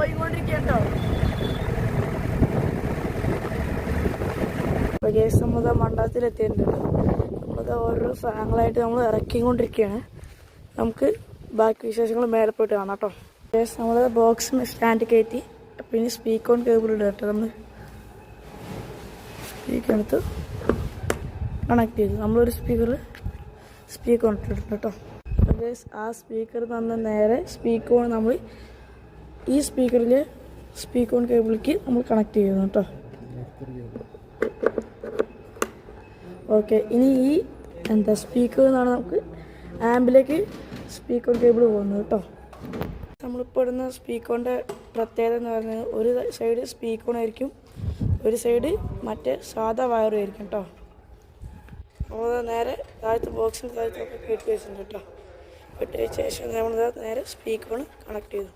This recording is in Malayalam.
പോയിക്കൊണ്ടിരിക്കട്ടോ. ഗൈസ് നമ്മളത് മണ്ഡലത്തിലെത്തിയിട്ടുണ്ട്. നമ്മളത് ഓരോ സാധനങ്ങളായിട്ട് നമ്മൾ ഇറക്കിക്കൊണ്ടിരിക്കുകയാണ്. നമുക്ക് ബാക്കി വിശേഷങ്ങൾ മേലെ പോയിട്ട് കാണാം കേട്ടോ. ഗൈസ് നമ്മളത് ബോക്സ് സ്റ്റാൻഡ് കയറ്റി പിന്നെ സ്പീക്ക് ഓൺ കേബിൾ ഇടുക കേട്ടോ. നമ്മൾ സ്പീക്കർ എടുത്ത് കണക്ട് ചെയ്തു. നമ്മളൊരു സ്പീക്കർ ഇട്ടിട്ടുണ്ട് കേട്ടോ. അപ്പോൾ ഗൈസ് ആ സ്പീക്കർ തന്ന നേരെ സ്പീക്ക് ഓൺ നമ്മൾ ഈ സ്പീക്കറിൽ സ്പീക്ക് ഓൺ കേബിളിലേക്ക് നമ്മൾ കണക്ട് ചെയ്യുന്നു കേട്ടോ. ഓക്കെ, ഇനി ഈ സ്പീക്കർ നിന്നാണ് നമുക്ക് ആമ്പിലേക്ക് സ്പീക്കർ കേബിൾ പോകുന്നത് കേട്ടോ. നമ്മളിപ്പോൾ ഇടുന്ന സ്പീക്കറിൻ്റെ പ്രത്യേകത എന്ന് പറഞ്ഞാൽ ഒരു സൈഡ് സ്പീക്കറായിരിക്കും, ഒരു സൈഡ് മറ്റേ സാധാ വയറും ആയിരിക്കും കേട്ടോ. നമ്മൾ നേരെ താഴത്തെ ബോക്സിന് താഴത്തൊക്കെ കെട്ടി വെച്ചിട്ടുണ്ട് കേട്ടോ. കെട്ടി വെച്ച ശേഷം നമ്മൾ നേരെ സ്പീക്കറിന് കണക്ട് ചെയ്തു.